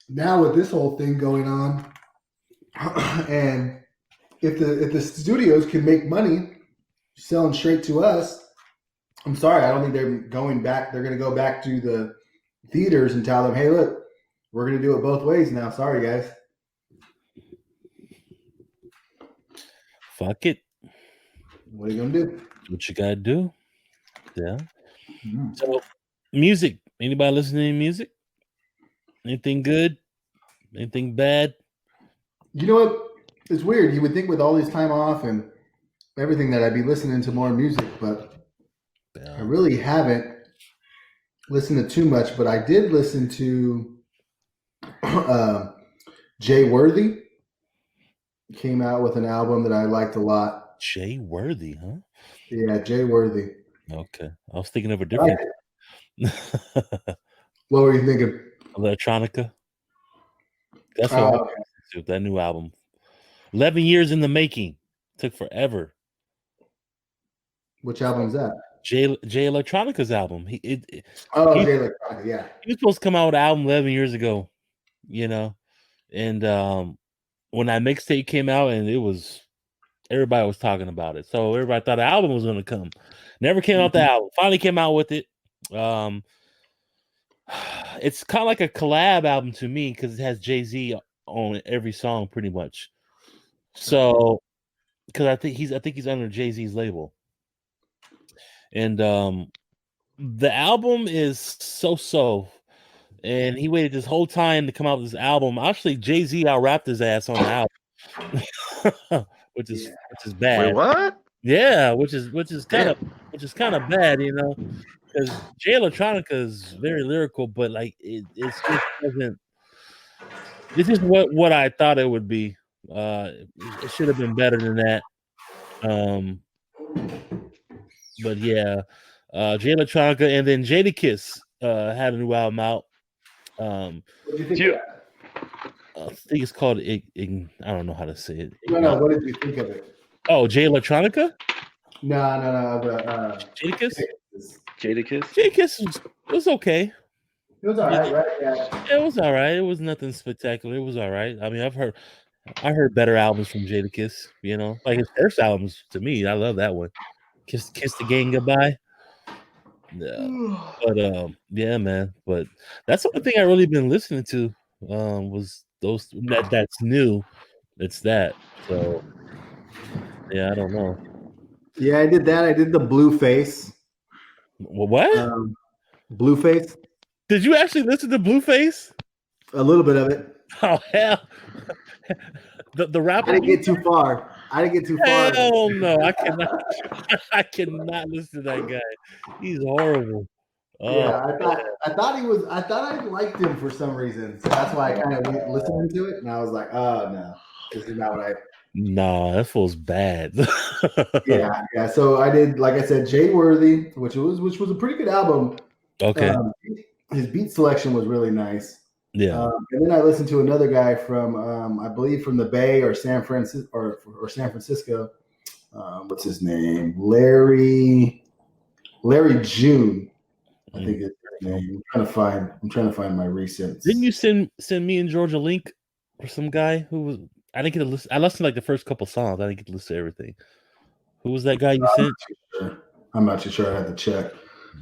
Now with this whole thing going on, and if the studios can make money selling straight to us, I'm sorry, I don't think they're going back. They're going to go back to the theaters and tell them, hey, look, we're going to do it both ways now. Sorry, guys. Fuck it. What are you going to do? What you got to do. Yeah. Mm-hmm. So, music. Anybody listening to music? Anything good? Anything bad? You know what? It's weird. You would think with all this time off and everything that I'd be listening to more music, but I really haven't listened to too much. But I did listen to Jay Worthy. Came out with an album that I liked a lot. Jay Worthy, huh? Yeah, Jay Worthy. Okay. I was thinking of a different. What were you thinking? Electronica. That's what I listened to, that new album. 11 years in the making. Took forever. Which album is that? Jay Electronica's album. Jay Electronica, yeah. He was supposed to come out with an album 11 years ago, and when that mixtape came out, and everybody was talking about it. So everybody thought the album was going to come. Never came out the album. Finally came out with it. It's kind of like a collab album to me because it has Jay-Z on every song pretty much. So, because I think he's under Jay-Z's label. And the album is so, and he waited this whole time to come out with this album. Actually, Jay-Z out-rapped his ass on the album, which is bad. Wait, what? Yeah, which is kind of bad, because Jay Electronica is very lyrical, but like it just doesn't. This is what I thought it would be. It should have been better than that. But yeah, Jay Electronica, and then Jadakiss had a new album out. I think it's called. I don't know how to say it. No. What did you think of it? Oh, Jay Electronica? No. Jadakiss? Jadakiss was okay. It was all right, right? Yeah. It was all right. It was nothing spectacular. It was all right. I mean, I heard better albums from Jadakiss. Like his first albums to me. I love that one. Kiss the Gang Goodbye. Yeah, but yeah, man. But that's the only thing I really been listening to. Was those that's new. It's that. So yeah, I don't know. Yeah, I did that. I did the Blueface. What? Blueface. Did you actually listen to Blueface? A little bit of it. Oh hell! The rapper. I didn't get too far. Hell no! I cannot listen to that guy. He's horrible. Yeah, I thought I liked him for some reason. So that's why I kind of listened to it, and I was like, oh no, this is not what I. No, that feels bad. yeah. So I did, like I said, Jay Worthy, which was a pretty good album. Okay. His beat selection was really nice. Yeah. And then I listened to another guy from, I believe, from the Bay or San Francisco or San Francisco. What's his name? Larry June, I think is his name. I'm trying to find my recents. Didn't you send me and George a link for some guy who was? I didn't get to listen. I listened to like the first couple songs. I didn't get to listen to everything. Who was that guy you sent? I'm not too sure. I had to check,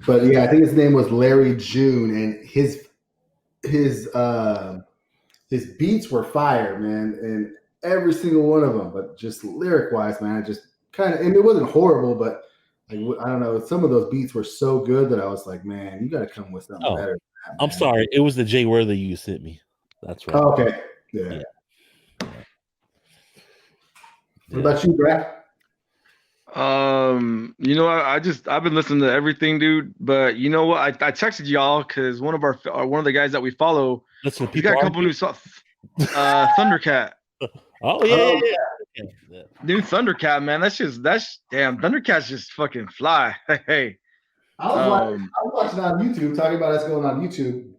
but yeah, I think his name was Larry June, and his beats were fire, man, and every single one of them. But just lyric wise, man, I just kind of, and it wasn't horrible, but like I don't know, some of those beats were so good that I was like, man, you got to come with something better than that, I'm sorry, it was the Jay Worthy you sent me. That's right. Oh, okay, yeah. What about you, Brad? You know, I've been listening to everything, dude. But you know what? I texted y'all because one of the guys that we follow, he's got a couple new songs. Thundercat. Oh yeah. New Thundercat, man. That's damn. Thundercat's just fucking fly. Hey. I was watching on YouTube, talking about us going on YouTube.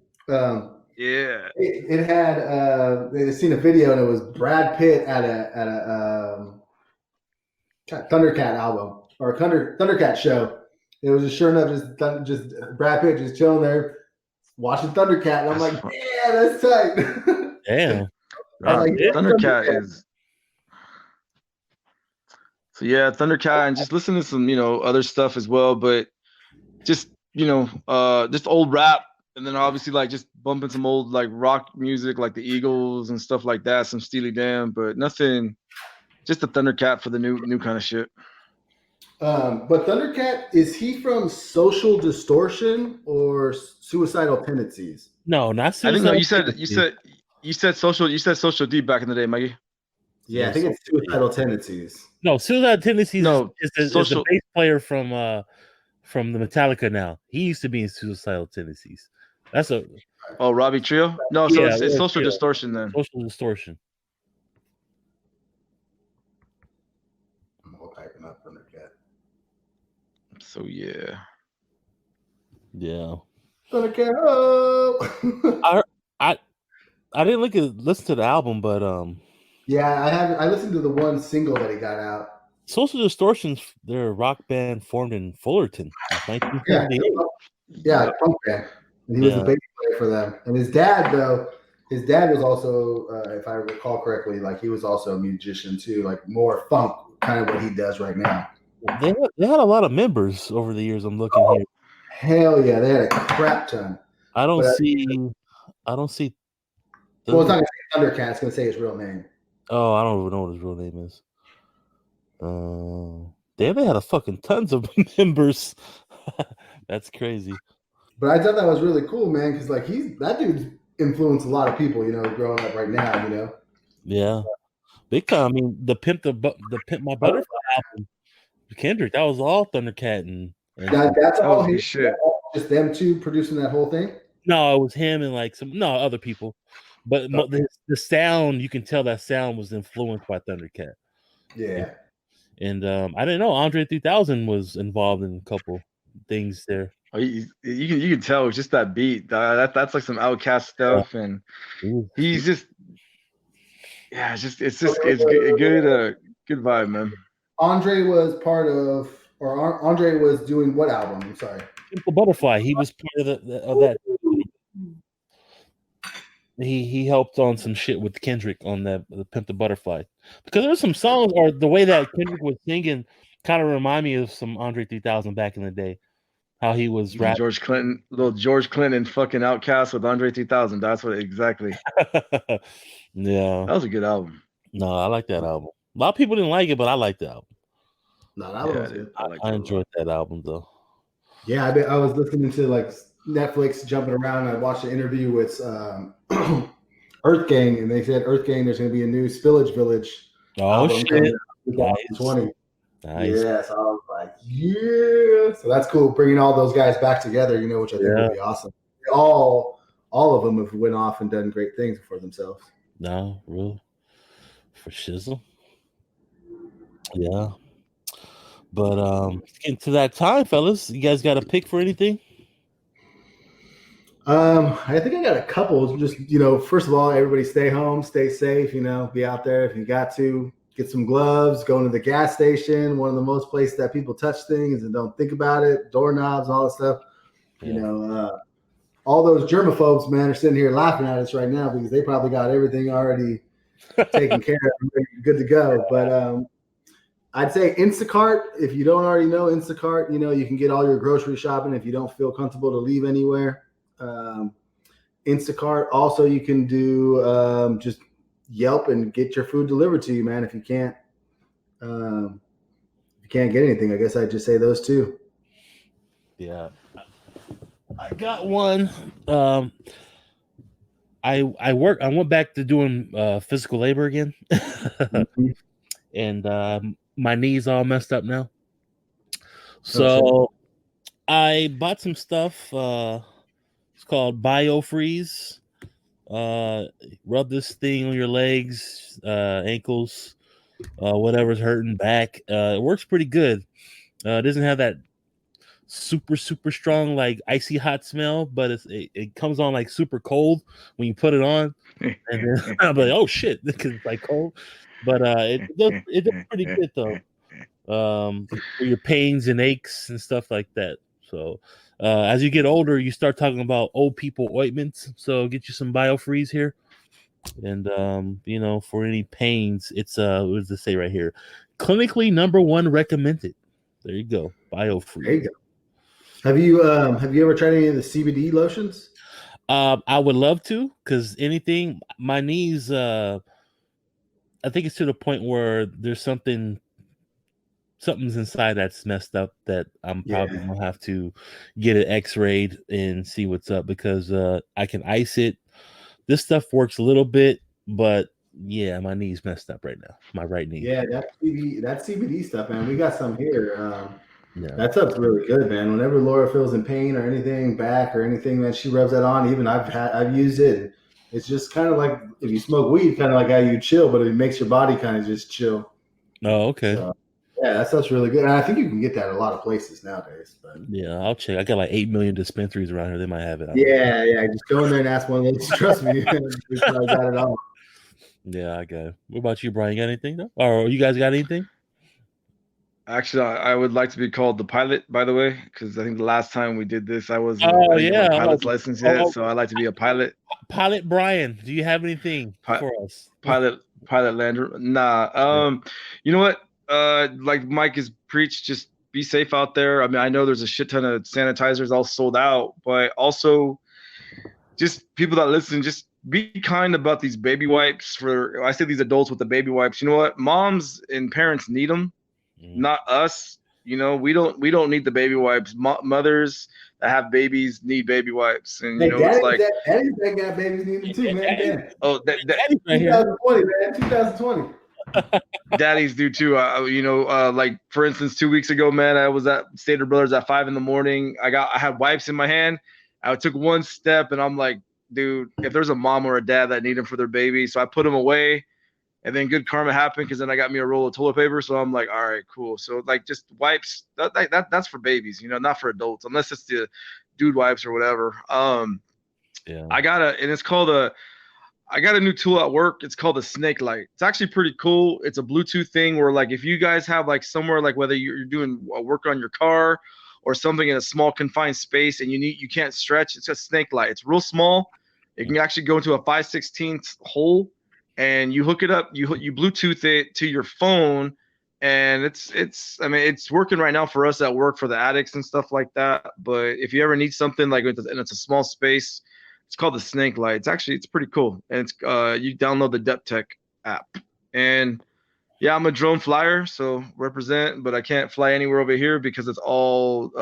Yeah. It had they had seen a video and it was Brad Pitt at a Thundercat album or a Thundercat show. It was just sure enough just Brad Pitt just chilling there watching Thundercat, and I'm like, yeah, that's tight. Damn. Thundercat is. So yeah, Thundercat, and just listen to some, other stuff as well, but just, just old rap, and then obviously like just bumping some old like rock music like the Eagles and stuff like that, some Steely Dan, but nothing, just the Thundercat for the new kind of shit. But Thundercat, is he from Social Distortion or Suicidal Tendencies? No, not Suicidal. I think no. You said Social D back in the day, Mikey. Yeah, I think it's Suicidal Tendencies. No, Suicidal Tendencies is the bass player from the Metallica now. He used to be in Suicidal Tendencies. That's Robbie Trio? No, so it's Social Distortion then. Social Distortion. I'm all typing up Thundercat. So yeah. Yeah. Thundercat. Oh! I didn't listen to the album, but yeah, I listened to the one single that he got out. Social Distortion's their rock band formed in Fullerton, 1978. Yeah, punk band. And he was a bass player for them. And his dad was also, if I recall correctly, like he was also a musician too, like more funk, kind of what he does right now. They had a lot of members over the years. I'm looking here. Hell yeah, they had a crap ton. I don't see. Well, it's not gonna say Thundercat. It's gonna say his real name. Oh, I don't even know what his real name is. Damn, they had a fucking tons of members. That's crazy. But I thought that was really cool, man, because like that dude's influenced a lot of people, growing up right now, Yeah, big time. I mean, the Pimp My Butterfly album, Kendrick, that was all Thundercat and that's all his shit. Just them two producing that whole thing. No, it was him and like other people, but the sound, you can tell that sound was influenced by Thundercat. Yeah. And I didn't know Andre 3000 was involved in a couple things there. Oh, you can tell just that beat. That's like some Outcast stuff, and he's just it's good vibe, man. Andre was Andre was doing what album? I'm sorry. Simple Butterfly. He was part of that. He helped on some shit with Kendrick on the Pimp the Butterfly, because there's some songs, or the way that Kendrick was singing kind of remind me of some Andre 3000 back in the day. How he was rapping. Little George Clinton fucking Outcast with Andre 3000. That's what exactly. Yeah. That was a good album. No, I like that album. A lot of people didn't like it, but I like the album. No, that was good. I enjoyed that album though. Yeah, I was listening to like Netflix, jumping around, and I watched an interview with Earth Gang, and they said Earth Gang, there's going to be a new Spillage Village. Oh shit! 2020. Nice. Yeah, so I was like, yeah. So that's cool, bringing all those guys back together, which I think would be awesome. All of them have went off and done great things for themselves. No, really, for shizzle. Yeah, but getting to that time, fellas, you guys got a pick for anything? I think I got a couple. Just first of all, everybody stay home, stay safe. Be out there if you got to. Get some gloves. Go into the gas station. One of the most places that people touch things and don't think about it. Doorknobs, all that stuff. Yeah. All those germaphobes, man, are sitting here laughing at us right now because they probably got everything already taken care of, good to go. But I'd say Instacart. If you don't already know Instacart, you can get all your grocery shopping if you don't feel comfortable to leave anywhere. Instacart. Also, you can do just Yelp and get your food delivered to you, man. If you can't get anything, I guess I'd just say those two. Yeah. I got one. I went back to doing physical labor again, Mm-hmm. and my knee's all messed up now. So I bought some stuff. It's called BioFreeze. Rub this thing on your legs, ankles, whatever's hurting, back. It works pretty good. It doesn't have that super strong like icy hot smell, but it comes on like super cold when you put it on, and then I'm like, oh shit, because it's like cold. But it does pretty good though. For your pains and aches and stuff like that. So as you get older, you start talking about old people ointments. So get you some BioFreeze here. And for any pains, it's what does it say right here? Clinically #1 recommended. There you go. BioFreeze. There you go. Have you ever tried any of the CBD lotions? I would love to, because anything, my knees, I think it's to the point where there's something's inside that's messed up that I'm probably gonna have to get it x-rayed and see what's up, because I can ice it. This stuff works a little bit, but yeah, my knee's messed up right now. My right knee. Yeah, that CBD stuff, man. We got some here. Yeah. That stuff's really good, man. Whenever Laura feels in pain or anything, back or anything, man, she rubs that on. Even I've used it. It's just kind of like if you smoke weed, kind of like how you chill, but it makes your body kind of just chill. Oh, okay. So, yeah, that stuff's really good. And I think you can get that at a lot of places nowadays. But yeah, I'll check. I got like 8 million dispensaries around here. They might have it. Yeah. Just go in there and ask one of those. Trust me, I got it all. Yeah, I got it. What about you, Brian? You got anything though? Or you guys got anything? Actually, I would like to be called the pilot, by the way, because I think the last time we did this, I didn't get my pilot's license yet, so I'd like to be a pilot. Pilot Brian, do you have anything for us? Pilot Lander. Nah. You know what? Like Mike has preached, just be safe out there. I mean, I know there's a shit ton of sanitizers all sold out, but also just people that listen, just be kind about these baby wipes. I say these adults with the baby wipes. You know what? Moms and parents need them. Not us. We don't need the baby wipes. Mothers that have babies need baby wipes, and it's like daddies that got babies need them too, man. Oh, daddy right 2020, man. 2020. Daddies do too. Like for instance, 2 weeks ago, man, I was at Stater Brothers at 5 a.m. I had wipes in my hand. I took one step, and I'm like, dude, if there's a mom or a dad that need them for their baby, so I put them away. And then good karma happened because then I got me a roll of toilet paper. So I'm like, all right, cool. So like just wipes, that's for babies, not for adults, unless it's the dude wipes or whatever. Yeah. I got a new tool at work. It's called a snake light. It's actually pretty cool. It's a Bluetooth thing where like if you guys have like somewhere like whether you're doing work on your car or something in a small confined space and you can't stretch, it's a snake light. It's real small. It can actually go into a 5/16 hole. And you hook it up, you Bluetooth it to your phone, and it's working right now for us at work for the addicts and stuff like that. But if you ever need something like and it's a small space, it's called the Snake Light. It's pretty cool, and it's you download the DepTech app. And yeah, I'm a drone flyer, so represent, but I can't fly anywhere over here because it's all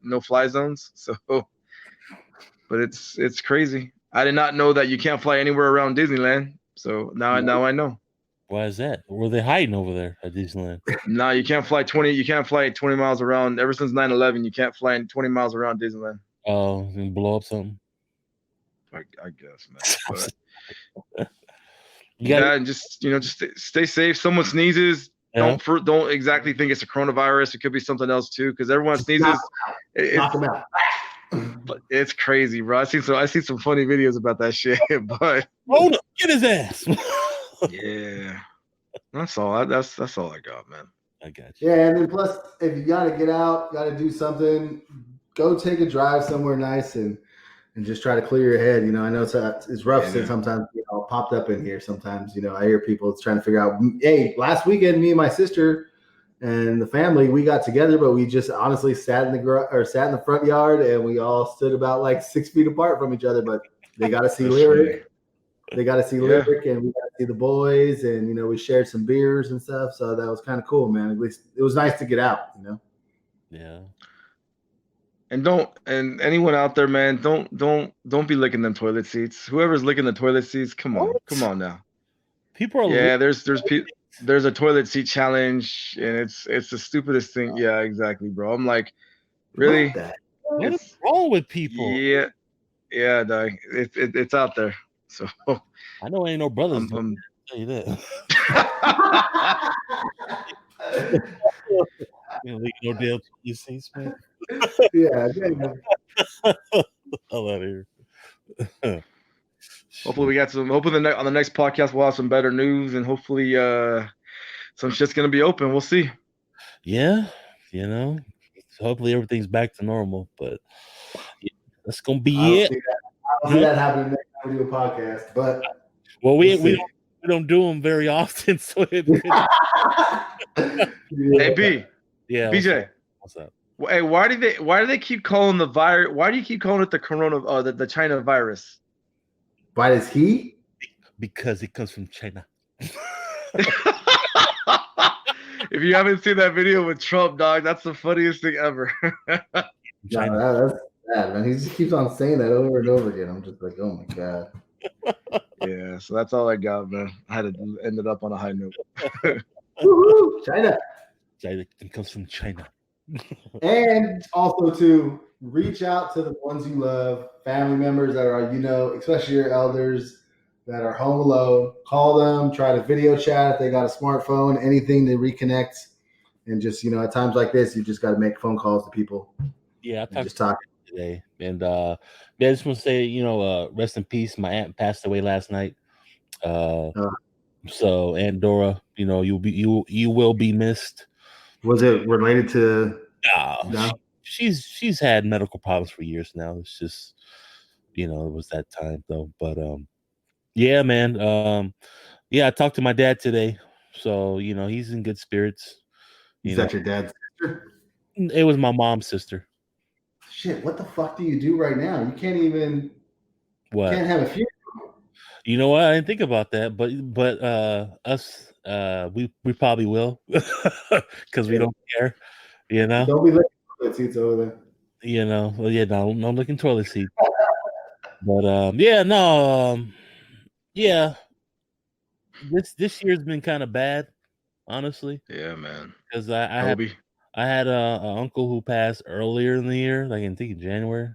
no fly zones. So, but it's crazy. I did not know that you can't fly anywhere around Disneyland. So now I know. Why is that? Were they hiding over there at Disneyland? No, you can't fly 20 miles around. Ever since 9/11, you can't fly 20 miles around Disneyland. Oh, and blow up something? I guess, man. But and just stay safe. Someone sneezes, don't exactly think it's a coronavirus. It could be something else too, because everyone sneezes. Knock them out. But it's crazy, bro. I see some funny videos about that shit, but Hold up, get his ass. yeah, that's all. That's all I got, man. I got you. Yeah, and then plus, if you gotta get out, gotta do something, go take a drive somewhere nice and just try to clear your head. I know it's rough since sometimes popped up in here. Sometimes I hear people trying to figure out. Hey, last weekend, me and my sister and the family, we got together, but we just honestly sat in the front yard, and we all stood about like 6 feet apart from each other. But they got to see Lyric. They got to see Lyric, and we got to see the boys, and we shared some beers and stuff. So that was kind of cool, man. At least it was nice to get out. Yeah. And anyone out there, man, don't be licking them toilet seats. Whoever's licking the toilet seats, come on now. People are there's a toilet seat challenge, and it's the stupidest thing. Yeah, exactly, bro. I'm like, really? What is wrong with people? Yeah, dog. It's out there. So I know ain't no brothers. I'll tell you that. No deal to you seats, man. Yeah. Hell out of here. Hopefully we got some. Hopefully on the next podcast we'll have some better news, and hopefully some shit's gonna be open. We'll see. Yeah, hopefully everything's back to normal. But that's gonna be it. I don't see that happening next time we do a podcast. But we don't do them very often. So Hey B, yeah, BJ, what's up? Hey, why do they keep calling the virus? Why do you keep calling it the corona? The China virus? Why does he? Because it comes from China. If you haven't seen that video with Trump, dog, that's the funniest thing ever. That's bad, man. He just keeps on saying that over and over again. I'm just like, oh my god. Yeah, so that's all I got, man. I had to end it up on a high note. Woo-hoo, China. It comes from China. And also to reach out to the ones you love, family members that are, especially your elders that are home alone. Call them, try to video chat if they got a smartphone, anything to reconnect. And just, at times like this, you just got to make phone calls to people. Yeah, I just talk today. And I just want to say, rest in peace. My aunt passed away last night. So Aunt Dora, you will be missed. Was it related to? No. She's had medical problems for years now. It's just, it was that time though. But yeah, man. I talked to my dad today, so he's in good spirits. Is that your dad's sister? It was my mom's sister. Shit, what the fuck do you do right now? You can't even. What? Can't have a funeral. You know what? I didn't think about that, but us we probably will because we don't care. Don't be licking toilet seats over there. No licking toilet seats. But this year's been kind of bad, honestly. Yeah, man. Because I had a uncle who passed earlier in the year, like I think in January.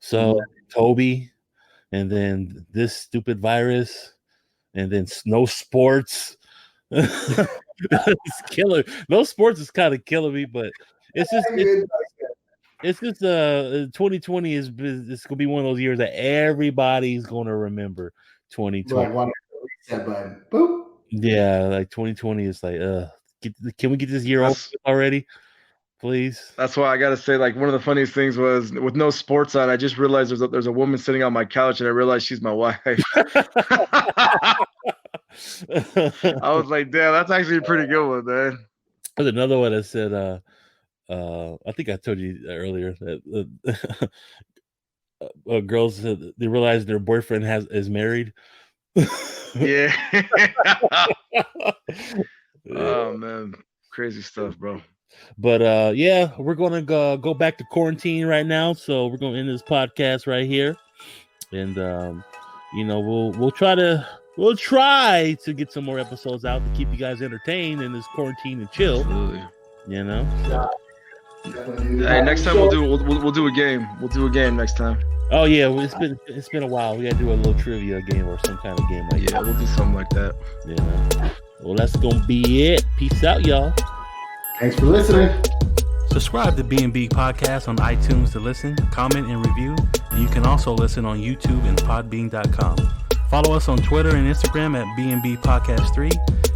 So Toby, and then this stupid virus, and then no sports. It's killer. No sports is kind of killing me, but it's just 2020 is gonna be one of those years that everybody's gonna remember. 2020. Like reset button. Boop. Yeah, like 2020 is like, can we get this year over already, please? That's why I gotta say, like, one of the funniest things was with no sports on. I just realized there's a woman sitting on my couch, and I realized she's my wife. I was like, damn, that's actually a pretty good one, man. There's another one that said, I think I told you earlier that girls they realize their boyfriend is married. Yeah. Oh man, crazy stuff, bro. But we're gonna go back to quarantine right now, so we're gonna end this podcast right here, and we'll try to get some more episodes out to keep you guys entertained in this quarantine and chill. Absolutely. Hey, next time we'll do a game. We'll do a game next time. Oh yeah, it's been a while. We gotta do a little trivia game or some kind of game like that. Yeah, we'll do something like that. Well, that's gonna be it. Peace out, y'all. Thanks for listening. Subscribe to B.M.B Podcast on iTunes to listen, comment, and review. And you can also listen on YouTube and Podbean.com. Follow us on Twitter and Instagram at B.M.B Podcast 3,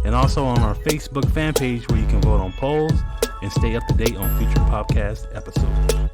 and also on our Facebook fan page where you can vote on polls and stay up to date on future podcast episodes.